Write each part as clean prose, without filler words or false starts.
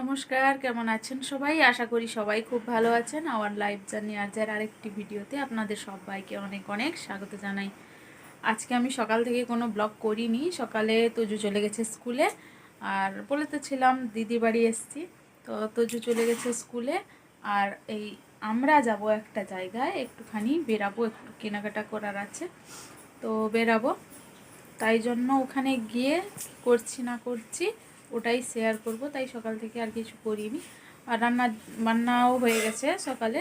নমস্কার, কেমন আছেন সবাই? আশা করি সবাই খুব ভালো আছেন। আওয়ার লাইফ জার্নি আজের আরেকটি ভিডিওতে আপনাদের সবাইকে অনেক অনেক স্বাগত জানাই। আজকে আমি সকাল থেকে কোনো ব্লগ করিনি। সকালে তজু চলে গেছে স্কুলে, আর বলে তো ছিলাম দিদি বাড়ি এসছি, তো তজু চলে গেছে স্কুলে। আর এই আমরা যাব একটা জায়গায়, একটুখানি বেরাবো, একটু কেনাকাটা করার আছে, তো বেরাবো। তাই জন্য ওখানে গিয়ে করছি না করছি ওটাই শেয়ার করব। তাই সকাল থেকে আর কিছু করিনি। আর বান্নাও হয়ে গেছে সকালে।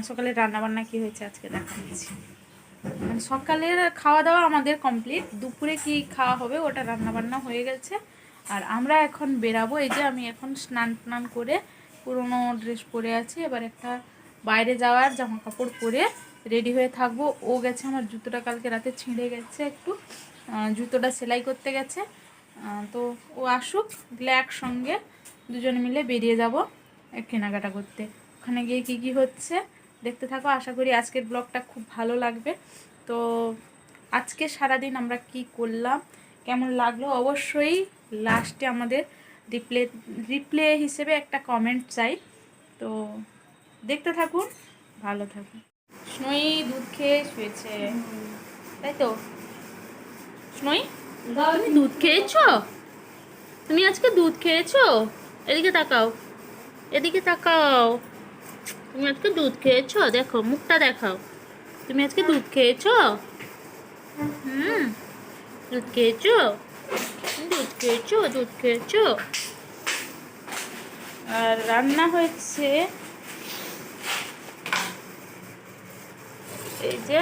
সকালে রান্না বান্না কী হয়েছে আজকে দেখাচ্ছি। সকালের খাওয়া দাওয়া আমাদের কমপ্লিট, দুপুরে কি খাওয়া হবে ওটা রান্না বান্না হয়ে গেছে। আর আমরা এখন বেরাবো। এই যে আমি এখন স্নান করে পুরোনো ড্রেস পরে আছি, এবার একটা বাইরে যাওয়ার জামা কাপড় পরে রেডি হয়ে থাকবো। ও গেছে, আমার জুতোটা কালকে রাতে ছিঁড়ে গেছে একটু, জুতোটা সেলাই করতে গেছে। তো ও আসুক, দিলে একসঙ্গে দুজনে মিলে বেরিয়ে যাব কেনাকাটা করতে। ওখানে গিয়ে কি কি হচ্ছে দেখতে থাকো। আশা করি আজকের ব্লগটা খুব ভালো লাগবে। তো আজকে সারাদিন আমরা কি করলাম, কেমন লাগলো, অবশ্যই লাস্টে আমাদের রিপ্লে হিসেবে একটা কমেন্ট চাই। তো দেখতে থাকুন, ভালো থাকুন। স্নোই দুধ খেয়ে শুয়েছে, তাই তো? স্নোই, তুমি দুধ খেয়েছো? তুমি আজকে দুধ খেয়েছো? এদিকে তাকাও, এদিকে তাকাও। তুমি আজকে দুধ খেয়েছো? দেখো মুখটা দেখাও। তুমি আজকে দুধ খেয়েছো? দুধ খেয়েছো? দুধ খেয়েছো? দুধ খেয়েছো? আর রান্না হয়েছে এই যে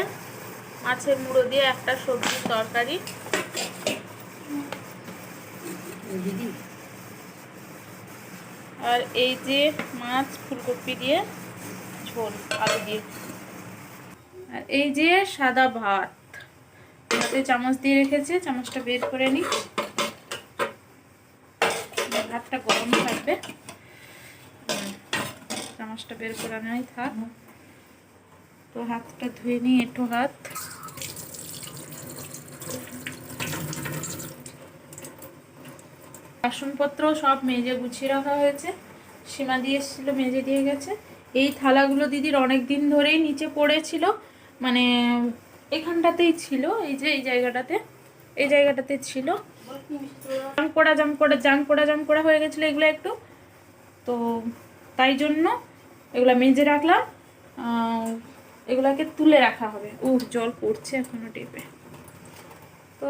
মাছের মুড়ো দিয়ে একটা সবজির তরকারি, আর এই যে মাছ ফুলকপি দিয়ে ঝোল আলু দিয়ে, আর এই যে সাদা ভাত। হাতে চামচ দিয়ে রেখেছে, চামচটা বের করে নিই। ভাতটা গরম থাকবে, চামচটা বের করে নেই থাক। তো হাতটা ধুয়ে নিই, একটু হাত। বাসনপত্র সব মেজে গুছিয়ে রাখা হয়েছে। সীমা দিয়ে এসেছিল, মেজে দিয়ে গেছে। এই থালাগুলো দিদির অনেক দিন ধরেই নিচে পড়েছিল, মানে এখানটাতেই ছিল, এই যে এই জায়গাটাতে ছিল। জাম করা হয়ে গেছিলো এগুলো একটু, তো তাই জন্য এগুলা মেজে রাখলাম। এগুলাকে তুলে রাখা হবে। জল পড়ছে এখনো টেপে। তো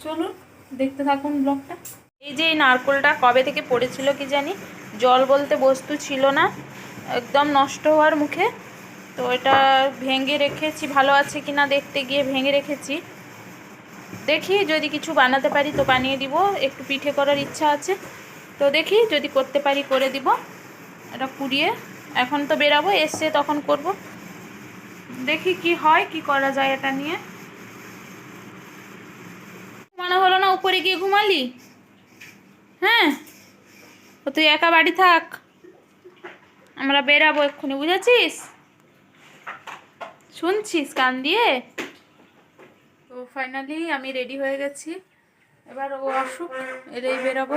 চলুন দেখতে থাকুন ব্লগটা। এই যে এই নারকোলটা কবে থেকে পড়েছিল কি জানি, জল বলতে বস্তু ছিল না, একদম নষ্ট হওয়ার মুখে। তো এটা ভেঙে রেখেছি, ভালো আছে কিনা দেখতে গিয়ে ভেঙে রেখেছি। দেখি যদি কিছু বানাতে পারি তো বানিয়ে দিব। একটু পিঠে করার ইচ্ছা আছে, তো দেখি যদি করতে পারি করে দিব। এটা পুড়িয়ে এখন তো বেরাবো, এসে তখন করব। দেখি কি হয়, কি করা যায় এটা নিয়ে। ঘুমানো হলো না, উপরে গিয়ে ঘুমালি? হ্যাঁ, তুই একা বাড়ি থাক, আমরা বেরাবো এক্ষুনি, বুঝেছিস? শুনছিস কান দিয়ে? তো ফাইনালি আমি রেডি হয়ে গেছি, এবার ও আসুক, এলেই বেরাবো।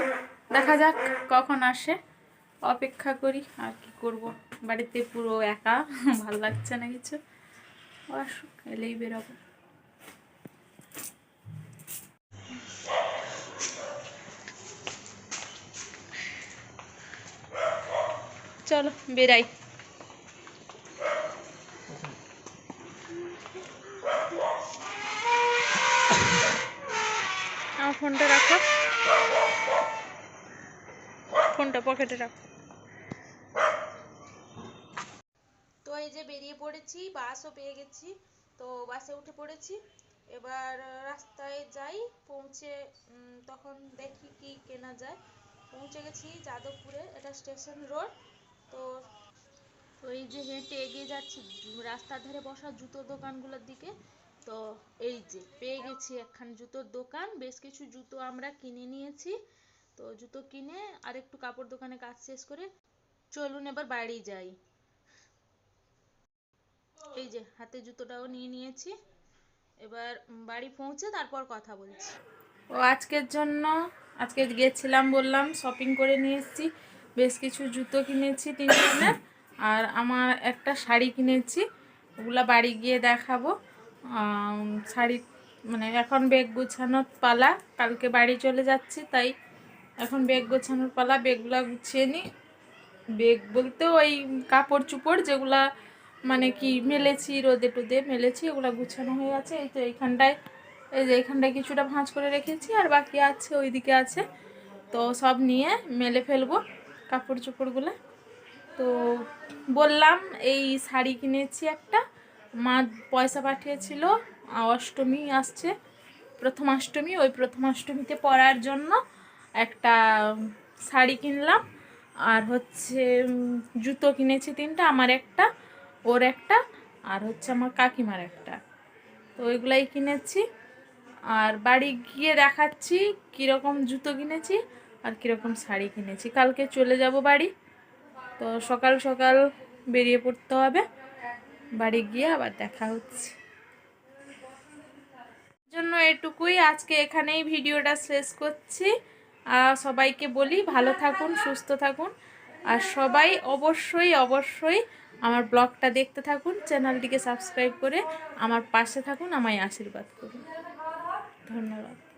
দেখা যাক কখন আসে, অপেক্ষা করি। আর কি করব, বাড়িতে পুরো একা, ভালো লাগছে না কিছু। ও আসুক, এলেই বেরাবো। চলো বেরাই। আমার ফোনটা রাখো, ফোনটা পকেটে রাখো। তো এই যে বেরিয়ে পড়েছি, বাসও পেয়ে গেছি, তো বাসে উঠে পড়েছি। এবার রাস্তায় যাই, পৌঁছে তখন দেখি কি কেনা যায়। পৌঁছে গেছি যাদবপুরে, এটা স্টেশন রোড। তো এই যে হেঁটে এগিয়ে যাচ্ছি রাস্তার ধারে বসা জুতোর দোকানগুলোর দিকে। তো এই যে পেয়ে গেছি একখান জুতোর দোকান, বেশ কিছু জুতো আমরা কিনে নিয়েছি। তো জুতো কিনে আর একটু কাপড় দোকানে কাজ শেষ করে চলুন এবার বাড়ি যাই। এই যে হাতে জুতোটাও নিয়ে নিয়েছি, এবার বাড়ি পৌঁছে তারপর কথা বলছি। ও আজকের জন্য, আজকে গেছিলাম বললাম, শপিং করে নিয়ে এসেছি বেশ কিছু জুতো কিনেছি 3 জনের, আর আমার একটা শাড়ি কিনেছি, ওগুলা বাড়ি গিয়ে দেখাবো। শাড়ি মানে এখন ব্যাগ গোছানোর পালা, কালকে বাড়ি চলে যাচ্ছি, তাই এখন ব্যাগ গোছানোর পালা। ব্যাগগুলা গুছিয়ে নিই। ব্যাগ বলতে ওই কাপড় চোপড় যেগুলা মানে কি মেলেছি, রোদে টোদে মেলেছি, ওগুলা গুছানো হয়ে আছে। এই তো এইখানটায়, এই যে এইখানটায় কিছুটা ভাঁজ করে রেখেছি, আর বাকি আছে ওইদিকে আছে। তো সব নিয়ে মেলে ফেলবো কাপড় চোপড়গুলো। তো বললাম এই শাড়ি কিনেছি একটা, মা পয়সা পাঠিয়েছিল, অষ্টমী আসছে, প্রথমাষ্টমী, ওই প্রথমাষ্টমীতে পরার জন্য একটা শাড়ি কিনলাম। আর হচ্ছে জুতো কিনেছি 3টা, আমার একটা, ওর একটা, আর হচ্ছে আমার কাকিমার একটা। তো ওইগুলাই কিনেছি, আর বাড়ি গিয়ে দেখাচ্ছি কীরকম জুতো কিনেছি আর কীরকম শাড়ি কিনেছি। কালকে চলে যাব বাড়ি, তো সকাল সকাল বেরিয়ে পড়তে হবে, বাড়ি গিয়ে আবার দেখা হচ্ছে। জন্য এটুকুই, আজকে এখানেই ভিডিওটা শেষ করছি। সবাইকে বলি ভালো থাকুন, সুস্থ থাকুন, আর সবাই অবশ্যই অবশ্যই আমার ব্লগটা দেখতে থাকুন, চ্যানেলটিকে সাবস্ক্রাইব করে আমার পাশে থাকুন, আমায় আশীর্বাদ করুন। ধন্যবাদ।